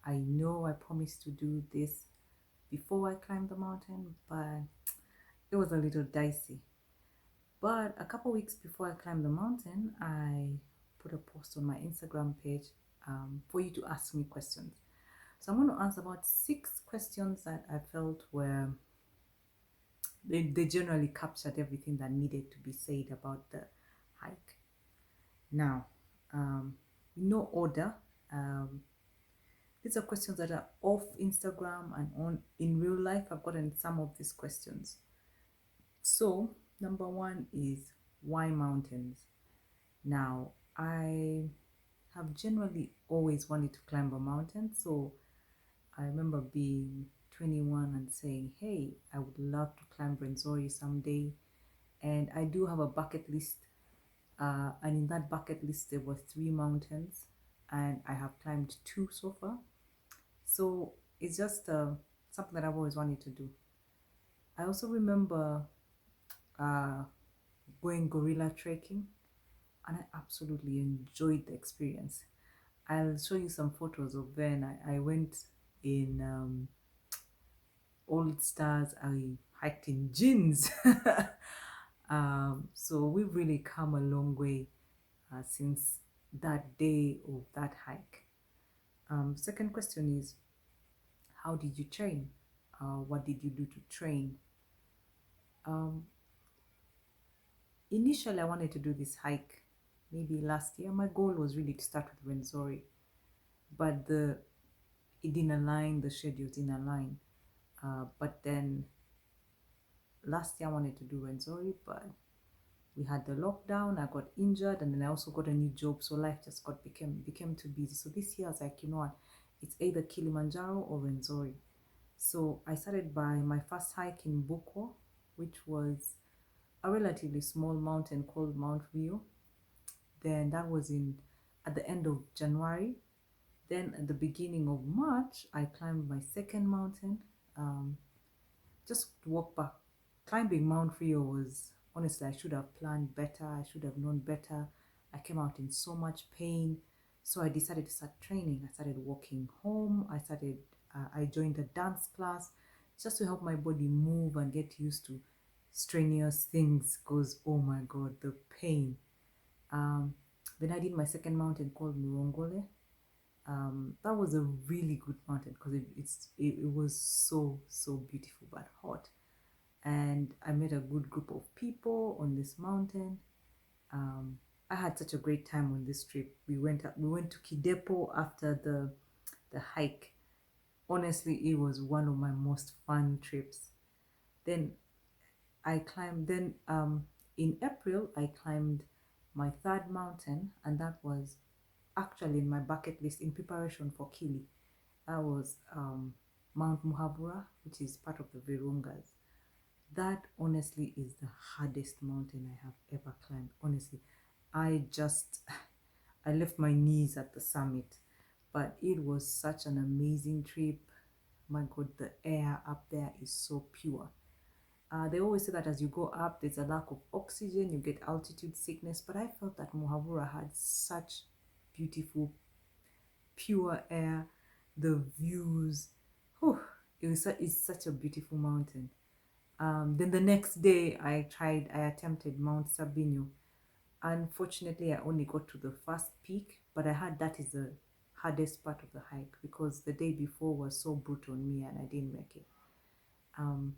I know I promised to do this before I climbed the mountain, but it was a little dicey. But a couple weeks before I climbed the mountain, I put a post on my Instagram page for you to ask me questions. So I'm going to answer about 6 questions that I felt were they generally captured everything that needed to be said about the hike. Now, in no order, um, these are questions that are off Instagram and on in real life. I've gotten some of these questions. So, number one is why mountains? Now, I have generally always wanted to climb a mountain. So, I remember being 21 and saying, hey, I would love to climb Renzori someday. And I do have a bucket list. And in that bucket list, there were 3 mountains, and I have climbed 2 so far. So it's just something that I've always wanted to do. I also remember uh, going gorilla trekking, and I absolutely enjoyed the experience. I'll show you some photos of when I went in Old Stars. I hiked in jeans. So we've really come a long way since that day of that hike. Second question is, how did you train? What did you do to train? Um, Initially, I wanted to do this hike maybe last year. My goal was really to start with Renzori, but it didn't align, the schedule didn't align. But then last year I wanted to do Renzori, but we had the lockdown. I got injured, and then I also got a new job, so life just got became too busy. So this year I was like, you know what, it's either Kilimanjaro or Renzori. So I started by my first hike in Bukwa, which was a relatively small mountain called Mount Rio. Then that was in at the end of January. Then at the beginning of March, I climbed my second mountain. Um, just to walk back. Climbing Mount Rio was honestly, I should have planned better. I should have known better. I came out in so much pain. So I decided to start training. I started walking home. I joined a dance class just to help my body move and get used to strenuous things because, oh my God, the pain. Um, then I did my second mountain called Murongole. That was a really good mountain because it was so beautiful but hot, and I met a good group of people on this mountain. Um, I had such a great time on this trip. We went to Kidepo after the hike. Honestly, it was one of my most fun trips. Then I climbed. Then in April I climbed my third mountain, and that was actually in my bucket list in preparation for Kili. That was Mount Muhabura, which is part of the Virungas. That honestly is the hardest mountain I have ever climbed. Honestly, I just I left my knees at the summit, but it was such an amazing trip. My God, the air up there is so pure. They always say that as you go up, there's a lack of oxygen, you get altitude sickness, but I felt that Muhabura had such beautiful, pure air, the views. Whew, it's such a beautiful mountain. Then the next day, I attempted Mount Sabino. Unfortunately, I only got to the first peak, but I heard that is the hardest part of the hike because the day before was so brutal on me and I didn't make it. Um,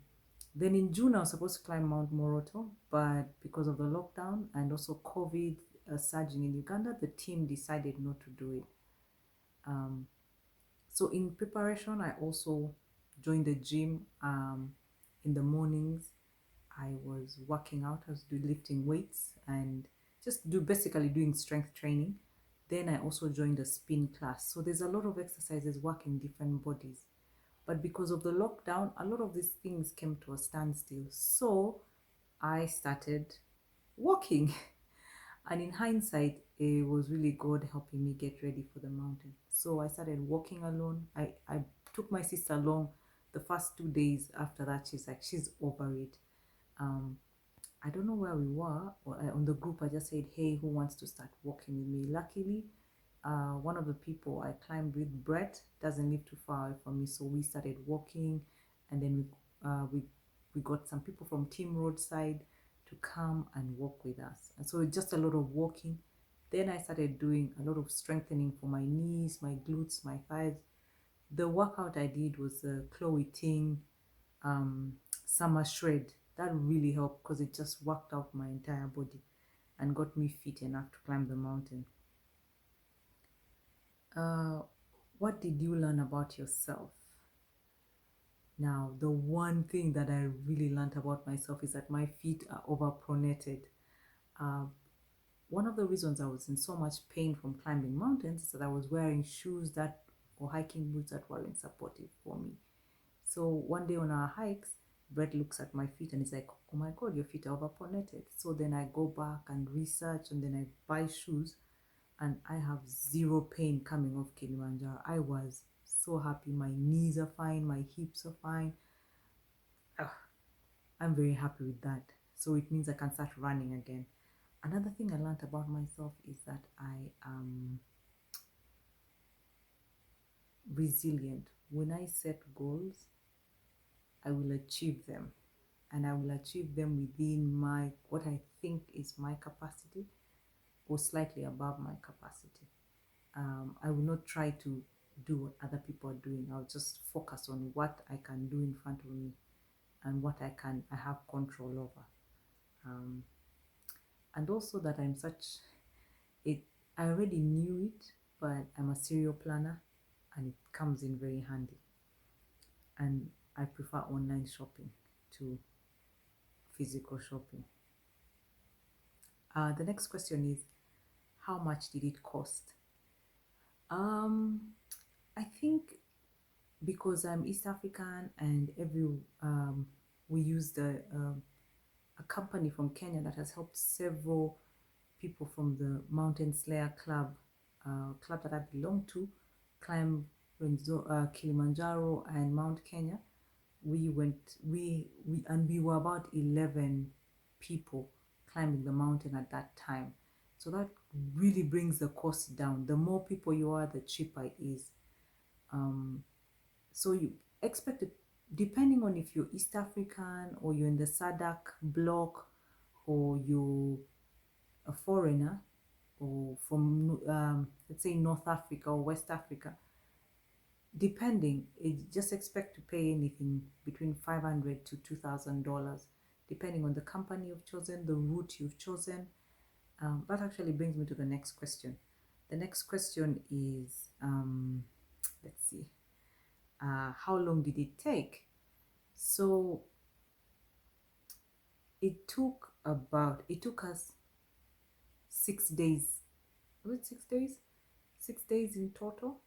then in June, I was supposed to climb Mount Moroto, but because of the lockdown and also COVID surging in Uganda, the team decided not to do it. Um, so in preparation, I also joined the gym in the mornings. I was working out, I was lifting weights and just basically doing strength training. Then I also joined a spin class. So there's a lot of exercises working different bodies. But because of the lockdown, a lot of these things came to a standstill. So I started walking. And in hindsight, it was really God helping me get ready for the mountain. So I started walking alone. I took my sister along the first 2 days. After that, she's over it. Um, I don't know where we were, or on the group, I just said, hey, who wants to start walking with me? Luckily, one of the people I climbed with, Brett, doesn't live too far away from me, so we started walking, and then we got some people from Team Roadside to come and walk with us, and so just a lot of walking. Then I started doing a lot of strengthening for my knees, my glutes, my thighs. The workout I did was the Chloe Ting um, summer shred. That really helped because it just worked out my entire body and got me fit enough to climb the mountain. Uh, what did you learn about yourself? Now, the one thing that I really learned about myself is that my feet are overpronated. Uh, One of the reasons I was in so much pain from climbing mountains is that I was wearing shoes that or hiking boots that weren't supportive for me. So one day on our hikes, Brett looks at my feet and he's like, "Oh my God, your feet are overpronated." So then I go back and research, and then I buy shoes, and I have zero pain coming off Kilimanjaro. I was so happy. My knees are fine, my hips are fine. Ugh, I'm very happy with that. So it means I can start running again. Another thing I learned about myself is that I am resilient. When I set goals, I will achieve them, and I will achieve them within my what I think is my capacity or slightly above my capacity. I will not try to do what other people are doing. I'll just focus on what I can do in front of me and what I have control over. Um, and also that I'm such it. I already knew it, but I'm a serial planner, and it comes in very handy. And I prefer online shopping to physical shopping. The next question is, how much did it cost? Um, I think because I'm East African and we use a company from Kenya that has helped several people from the Mountain Slayer club that I belong to, climb Kilimanjaro and Mount Kenya. We were about 11 people climbing the mountain at that time. So that really brings the cost down. The more people you are, the cheaper it is. So you expect it, depending on if you're East African or you're in the SADC block or you're a foreigner or from let's say North Africa or West Africa, depending, just expect to pay anything between $500 to $2,000, depending on the company you've chosen, the route you've chosen. That actually brings me to the next question. The next question is, let's see, how long did it take? So it took us 6 days. Was it 6 days? 6 days in total.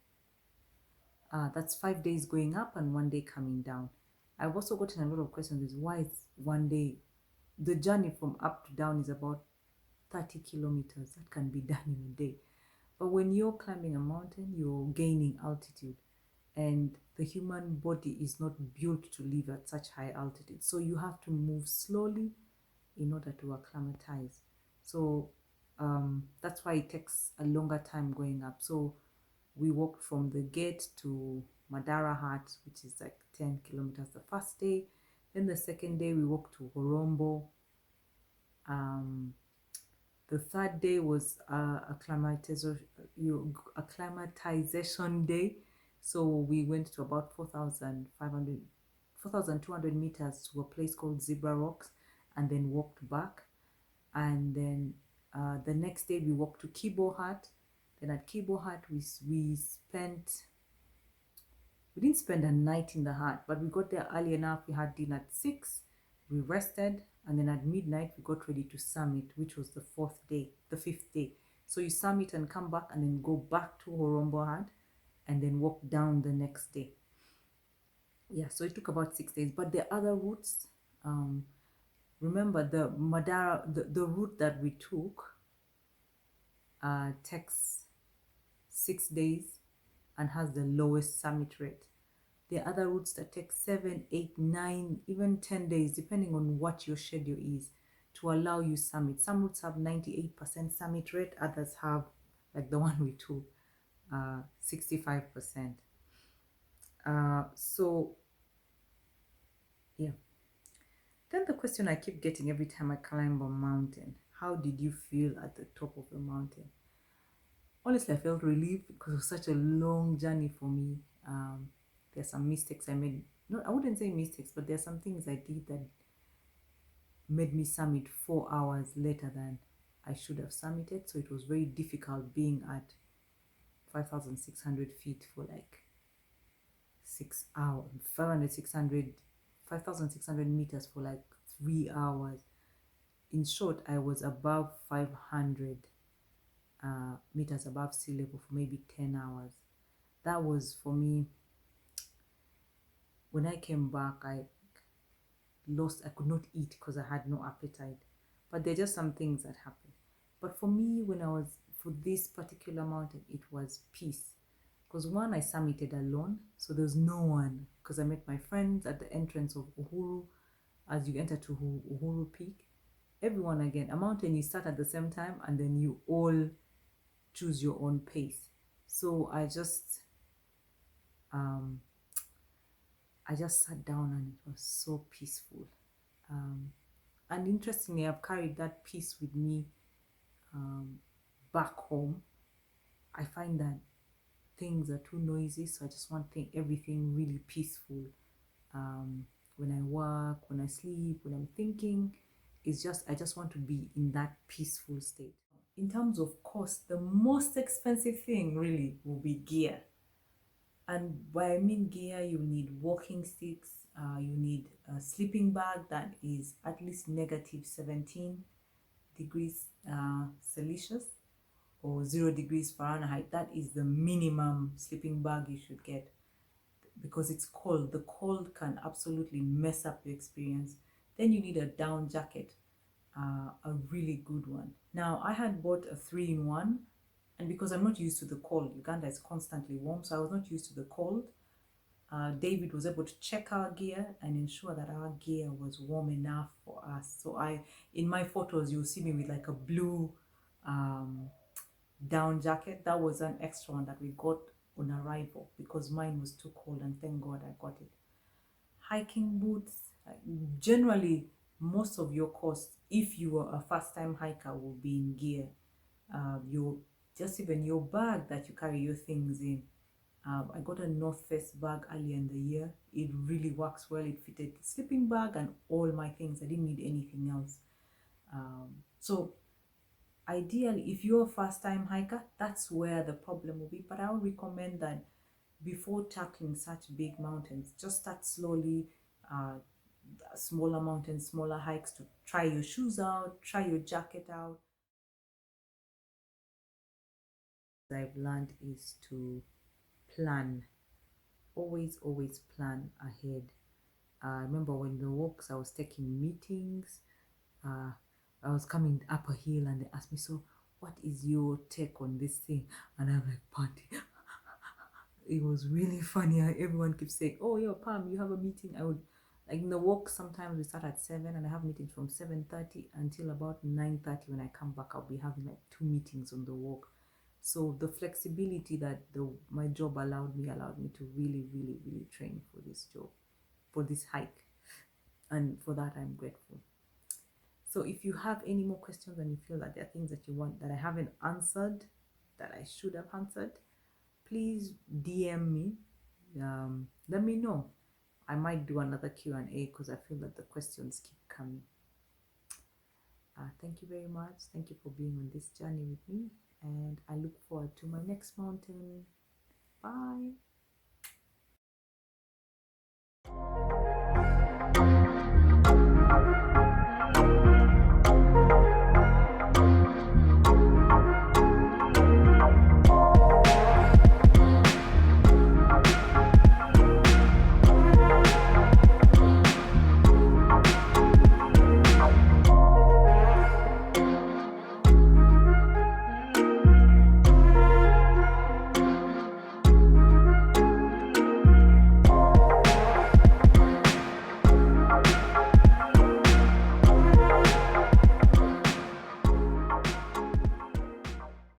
That's 5 days going up and one day coming down. I've also gotten a lot of questions is why it's one day. The journey from up to down is about 30 kilometers. That can be done in a day. But when you're climbing a mountain, you're gaining altitude, and the human body is not built to live at such high altitude. So you have to move slowly in order to acclimatize. So that's why it takes a longer time going up. So we walked from the gate to Madara Hut, which is like 10 kilometers the first day. Then the second day we walked to Horombo. The third day was acclimatization day. So we went to about 4,200 meters to a place called Zebra Rocks and then walked back. And then the next day we walked to Kibo Hut. Then at Kibo Hut we didn't spend a night in the hut, but we got there early enough. We had dinner at 6, we rested, and then at midnight we got ready to summit, which was the 5th day. So you summit and come back and then go back to Horombo Hut and then walk down the next day. Yeah, so it took about 6 days. But the other routes, remember the Madara, the route that we took takes 6 days and has the lowest summit rate. There are other routes that take 7, 8, 9, even 10 days, depending on what your schedule is, to allow you summit. Some routes have 98% summit rate, others have, like the one we took, 65%. So yeah. Then the question I keep getting every time I climb a mountain: how did you feel at the top of the mountain? Honestly, I felt relieved because it was such a long journey for me. There's some mistakes I made. No, I wouldn't say mistakes, but there's some things I did that made me summit 4 hours later than I should have summited. So it was very difficult being at 5,600 feet for like 6 hours, 5,600 meters for like 3 hours. In short, I was above 500 meters above sea level for maybe 10 hours. That was for me. When I came back, I could not eat because I had no appetite. But there are just some things that happen. But for me, when I was for this particular mountain, it was peace. Because one, I summited alone, so there's no one. Because I met my friends at the entrance of Uhuru as you enter to Uhuru Peak. Everyone again, a mountain you start at the same time and then you all choose your own pace. So um, I just sat down and it was so peaceful. Um, and interestingly, I've carried that peace with me um, back home. I find that things are too noisy, so I just want everything really peaceful. When I work, when I sleep, when I'm thinking, I just want to be in that peaceful state. In terms of cost, the most expensive thing really will be gear. And by I mean gear, you need walking sticks, you need a sleeping bag that is at least negative 17 degrees Celsius or 0 degrees Fahrenheit. That is the minimum sleeping bag you should get because it's cold. The cold can absolutely mess up your experience. Then you need a down jacket, a really good one. Now, I had bought a 3-in-1, and because I'm not used to the cold, Uganda is constantly warm, so I was not used to the cold. David was able to check our gear and ensure that our gear was warm enough for us. So in my photos, you'll see me with like a blue um, down jacket. That was an extra one that we got on arrival because mine was too cold, and thank God I got it. Hiking boots, generally most of your costs, if you are a first-time hiker, will be in gear. Your just even your bag that you carry your things in. I got a North Face bag earlier in the year. It really works well. It fitted the sleeping bag and all my things. I didn't need anything else. So ideally, if you're a first-time hiker, that's where the problem will be. But I would recommend that before tackling such big mountains, just start slowly, smaller mountains, smaller hikes, to try your shoes out, try your jacket out. I've learned is to plan. Always plan ahead. I remember when the walks, I was taking meetings. Uh, I was coming up a hill and they asked me, so what is your take on this thing? And I'm like, Party. It was really funny. Everyone keeps saying, oh, yo, Pam, you have a meeting. I would, like in the walk, sometimes we start at 7 and I have meetings from 7:30 until about 9:30. When I come back, I'll be having like 2 meetings on the walk. So the flexibility that my job allowed me to really train for this job, for this hike. And for that, I'm grateful. So if you have any more questions and you feel that there are things that you want that I haven't answered, that I should have answered, please DM me. Let me know. I might do another Q&A because I feel that the questions keep coming. Thank you very much. Thank you for being on this journey with me. And I look forward to my next mountain. Bye.